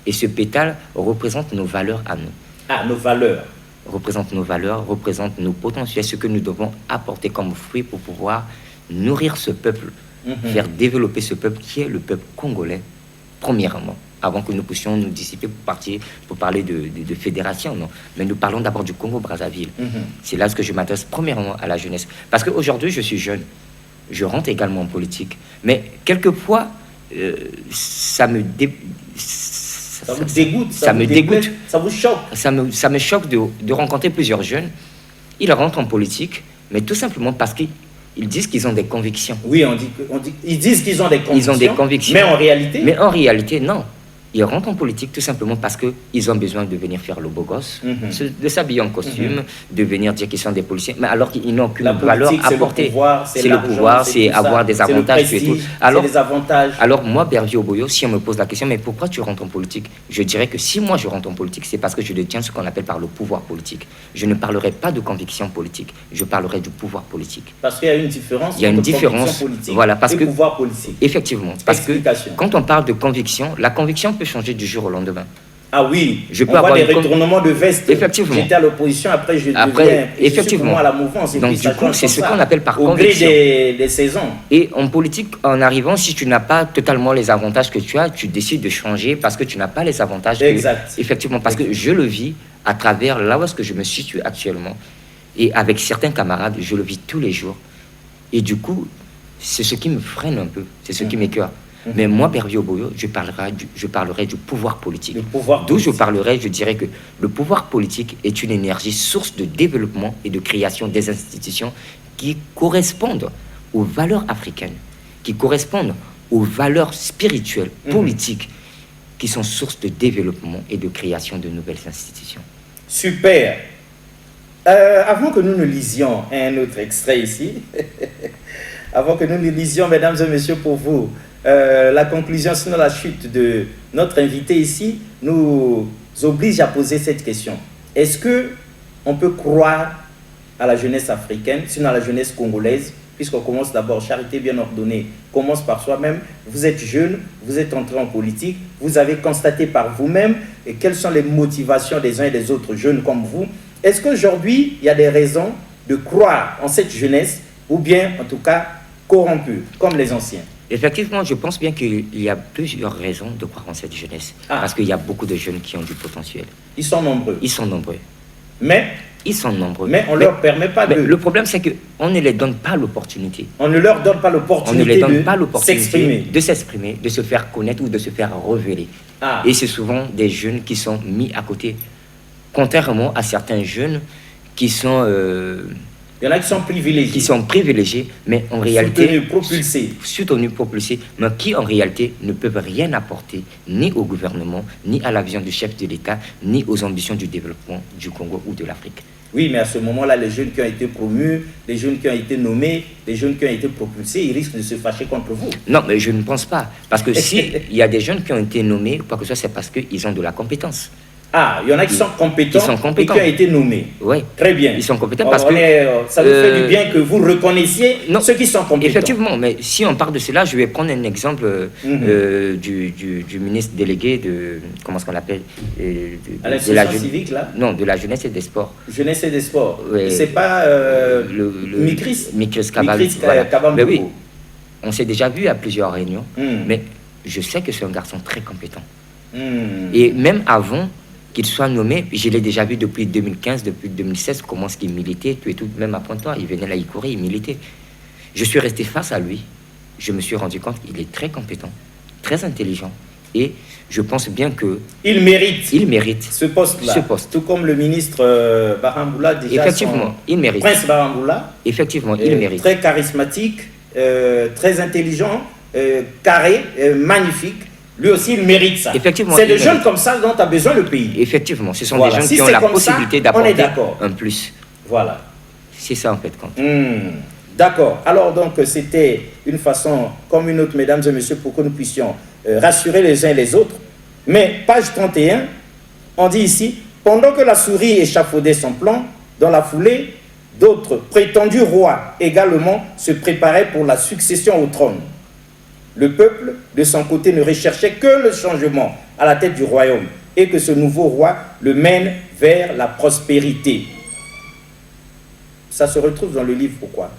Et ce pétale représente nos valeurs à nous. Ah, nos valeurs. Représente nos valeurs, représente nos potentiels, ce que nous devons apporter comme fruit pour pouvoir nourrir ce peuple, faire développer ce peuple qui est le peuple congolais, premièrement, avant que nous puissions nous dissiper pour parler de fédération, non. Mais nous parlons d'abord du Congo-Brazzaville. C'est là que je m'adresse premièrement à la jeunesse. Parce qu'aujourd'hui, je suis jeune, je rentre également en politique, mais quelquefois, ça me dégoûte. Ça vous choque. Ça me choque de rencontrer plusieurs jeunes. Ils rentrent en politique, mais tout simplement parce qu'ils disent qu'ils ont des convictions. Oui, ils disent qu'ils ont des convictions. Ils ont des convictions. Mais en réalité, non. Ils rentrent en politique tout simplement parce qu'ils ont besoin de venir faire le beau gosse, de s'habiller en costume, de venir dire qu'ils sont des policiers, mais alors qu'ils n'ont aucune valeur à apporter. C'est le pouvoir, c'est avoir des avantages. C'est les avantages. Alors moi, Bervio Boyo, si on me pose la question, mais pourquoi tu rentres en politique? Je dirais que si moi je rentre en politique, c'est parce que je détiens ce qu'on appelle par le pouvoir politique. Je ne parlerai pas de conviction politique, je parlerai du pouvoir politique. Parce qu'il y a une différence. Il y a une différence, politique voilà, parce que pouvoir politique. Effectivement, parce que quand on parle de conviction, la conviction peut changer du jour au lendemain. Ah oui, je peux avoir des retournements de veste. Effectivement. J'étais à l'opposition, après je deviens effectivement à la mouvance. Donc du coup, c'est ce qu'on appelle par au conviction. Gré des saisons. Et en politique, en arrivant, si tu n'as pas totalement les avantages que tu as, tu décides de changer parce que tu n'as pas les avantages. Effectivement, parce que je le vis à travers là où est-ce que je me situe actuellement. Et avec certains camarades, je le vis tous les jours. Et du coup, c'est ce qui me freine un peu, c'est ce qui m'écœure. Mais moi, Bervio Boyo, je parlerai du pouvoir politique. D'où je parlerai, je dirais que le pouvoir politique est une énergie source de développement et de création des institutions qui correspondent aux valeurs africaines, qui correspondent aux valeurs spirituelles, politiques, qui sont source de développement et de création de nouvelles institutions. Super. Avant que nous ne lisions un autre extrait ici, avant que nous ne lisions, mesdames et messieurs, pour vous, la conclusion, sinon la chute de notre invité ici, nous oblige à poser cette question. Est-ce qu'on peut croire à la jeunesse africaine, sinon à la jeunesse congolaise, puisqu'on commence d'abord, charité bien ordonnée, commence par soi-même. Vous êtes jeune, vous êtes entré en politique, vous avez constaté par vous-même quelles sont les motivations des uns et des autres jeunes comme vous. Est-ce qu'aujourd'hui, il y a des raisons de croire en cette jeunesse, ou bien en tout cas corrompue, comme les anciens? Effectivement, je pense bien qu'il y a plusieurs raisons de croire en cette jeunesse. Parce qu'il y a beaucoup de jeunes qui ont du potentiel. Ils sont nombreux. Ils sont nombreux. Ils sont nombreux. Mais on ne leur permet pas de... Le problème, c'est qu'on ne les donne pas l'opportunité. On ne leur donne pas l'opportunité de s'exprimer, de se faire connaître ou de se faire révéler. Et c'est souvent des jeunes qui sont mis à côté. Contrairement à certains jeunes qui sont... il y en a qui sont privilégiés. Qui sont privilégiés, mais en réalité... Soutenus, propulsés, mais qui en réalité ne peuvent rien apporter, ni au gouvernement, ni à la vision du chef de l'État, ni aux ambitions du développement du Congo ou de l'Afrique. Oui, mais à ce moment-là, les jeunes qui ont été promus, les jeunes qui ont été nommés, les jeunes qui ont été propulsés, ils risquent de se fâcher contre vous. Non, mais je ne pense pas. Parce que s'il y a des jeunes qui ont été nommés, quoi que ce soit, c'est parce qu'ils ont de la compétence. Ah, il y en a qui sont compétents et qui ont été nommés. Oui. Très bien. Ils sont compétents parce que... ça vous fait du bien que vous reconnaissiez ceux qui sont compétents. Effectivement, mais si on parle de cela, je vais prendre un exemple du ministre délégué de... Comment est-ce qu'on l'appelle à l'institution civique, là? Non, de la jeunesse et des sports. Jeunesse et des sports. C'est pas Mikris Kabamboko. Voilà. Mais oui. On s'est déjà vu à plusieurs réunions, mais je sais que c'est un garçon très compétent. Et même avant qu'il soit nommé, je l'ai déjà vu depuis 2015, depuis 2016, comment est-ce qu'il militait, tout et tout, même à Pointe-Noire, il venait là, il courait, il militait. Je suis resté face à lui, je me suis rendu compte qu'il est très compétent, très intelligent, et je pense bien que... Il mérite ce poste-là, tout comme le ministre Baramboula, déjà. Effectivement, il mérite. Prince Baramboula. Effectivement, il mérite. Très charismatique, très intelligent, carré, magnifique. Lui aussi, il mérite ça. C'est des jeunes comme ça dont a besoin le pays. Effectivement, ce sont des jeunes qui ont la possibilité d'apporter un plus. Voilà. C'est ça, en fait, compte. D'accord. Alors, donc, c'était une façon, comme une autre, mesdames et messieurs, pour que nous puissions rassurer les uns et les autres. Mais, page 31, on dit ici, pendant que la souris échafaudait son plan, dans la foulée, d'autres prétendus rois également se préparaient pour la succession au trône. Le peuple, de son côté, ne recherchait que le changement à la tête du royaume et que ce nouveau roi le mène vers la prospérité. Ça se retrouve dans le livre, pourquoi?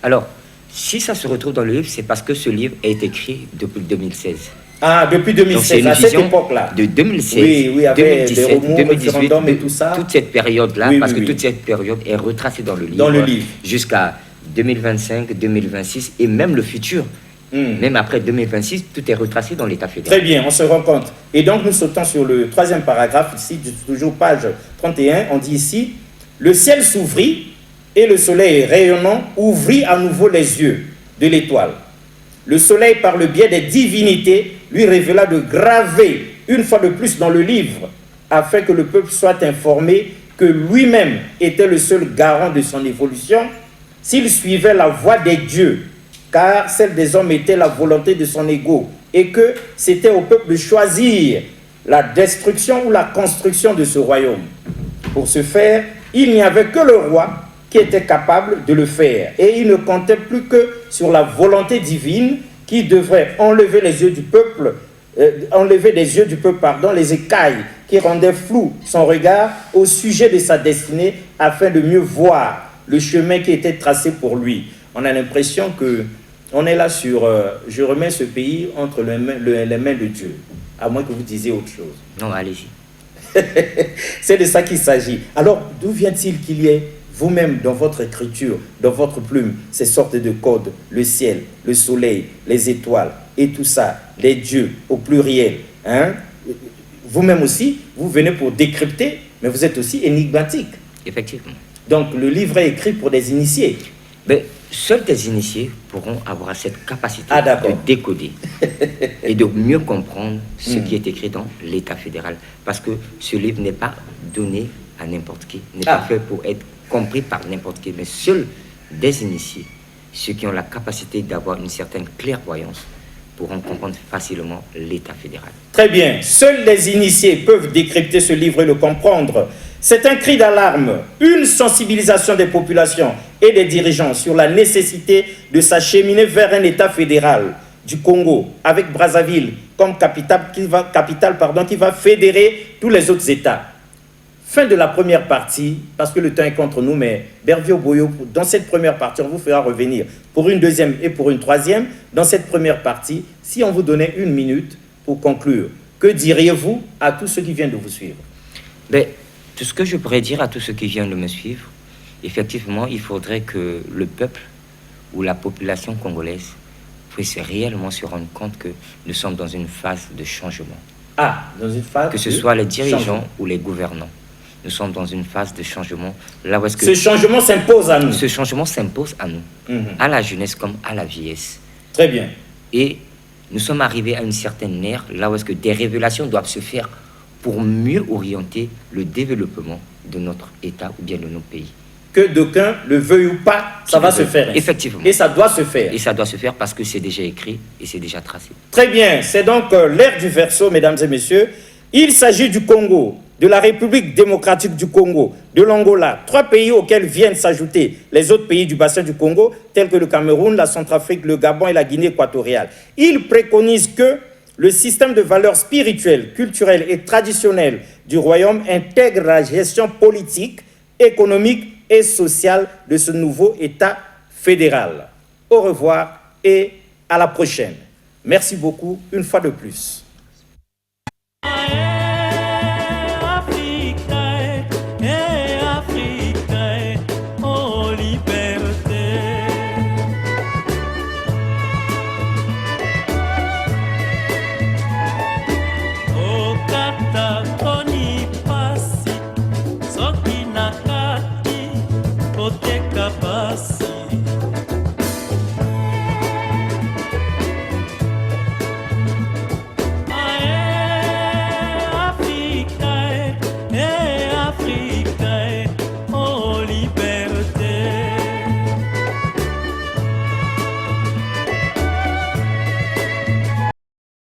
Alors, si ça se retrouve dans le livre, c'est parce que ce livre est écrit depuis 2016. Ah, depuis 2016, à cette époque-là. De 2016, oui, avec 2017, des remous, 2018, et tout ça. Toute cette période-là, parce que toute cette période est retracée dans le livre. Dans le livre. Jusqu'à 2025, 2026 et même le futur. Même après 2026, tout est retracé dans l'État fédéral. Très bien, on se rend compte. Et donc, nous sautons sur le troisième paragraphe, ici, toujours page 31. On dit ici, le ciel s'ouvrit et le soleil rayonnant ouvrit à nouveau les yeux de l'étoile. Le soleil, par le biais des divinités, lui révéla de graver une fois de plus dans le livre, afin que le peuple soit informé que lui-même était le seul garant de son évolution, s'il suivait la voie des dieux, car celle des hommes était la volonté de son ego, et que c'était au peuple de choisir la destruction ou la construction de ce royaume. Pour ce faire, il n'y avait que le roi qui était capable de le faire, et il ne comptait plus que sur la volonté divine qui devrait enlever les yeux du peuple, les écailles qui rendaient flou son regard au sujet de sa destinée, afin de mieux voir le chemin qui était tracé pour lui. On a l'impression que on est là sur je remets ce pays entre les mains de Dieu, à moins que vous disiez autre chose. Non, allez-y. C'est de ça qu'il s'agit. Alors, d'où vient-il qu'il y ait vous-même dans votre écriture, dans votre plume, ces sortes de codes, le ciel, le soleil, les étoiles et tout ça, les dieux au pluriel, hein? Vous-même aussi, vous venez pour décrypter, mais vous êtes aussi énigmatique. Effectivement. Donc, le livre est écrit pour des initiés. Mais seuls des initiés pourront avoir cette capacité de décoder et de mieux comprendre ce qui est écrit dans l'État fédéral. Parce que ce livre n'est pas donné à n'importe qui, n'est pas fait pour être compris par n'importe qui, mais seuls des initiés, ceux qui ont la capacité d'avoir une certaine clairvoyance, pourront comprendre facilement l'État fédéral. Très bien. Seuls les initiés peuvent décrypter ce livre et le comprendre. C'est un cri d'alarme, une sensibilisation des populations et des dirigeants sur la nécessité de s'acheminer vers un État fédéral du Congo, avec Brazzaville comme capitale qui va fédérer tous les autres États. Fin de la première partie, parce que le temps est contre nous, mais Bervio Boyo, dans cette première partie, on vous fera revenir pour une deuxième et pour une troisième. Dans cette première partie, si on vous donnait 1 minute pour conclure, que diriez-vous à tous ceux qui viennent de vous suivre? Tout ce que je pourrais dire à tous ceux qui viennent de me suivre, effectivement, il faudrait que le peuple ou la population congolaise puisse réellement se rendre compte que nous sommes dans une phase de changement. Dans une phase que ce soit les dirigeants ou les gouvernants. Nous sommes dans une phase de changement. Là où est-ce que ce changement s'impose à nous. Ce changement s'impose à nous, à la jeunesse comme à la vieillesse. Très bien. Et nous sommes arrivés à une certaine ère, là où est-ce que des révélations doivent se faire pour mieux orienter le développement de notre État ou bien de nos pays. Que d'aucuns le veuillent ou pas, ça va se faire. Effectivement. Et ça doit se faire. Et ça doit se faire parce que c'est déjà écrit et c'est déjà tracé. Très bien. C'est donc l'ère du verseau, mesdames et messieurs. Il s'agit du Congo, de la République démocratique du Congo, de l'Angola, 3 pays auxquels viennent s'ajouter les autres pays du bassin du Congo, tels que le Cameroun, la Centrafrique, le Gabon et la Guinée équatoriale. Il préconise que le système de valeurs spirituelles, culturelles et traditionnelles du royaume intègre la gestion politique, économique et sociale de ce nouveau État fédéral. Au revoir et à la prochaine. Merci beaucoup une fois de plus.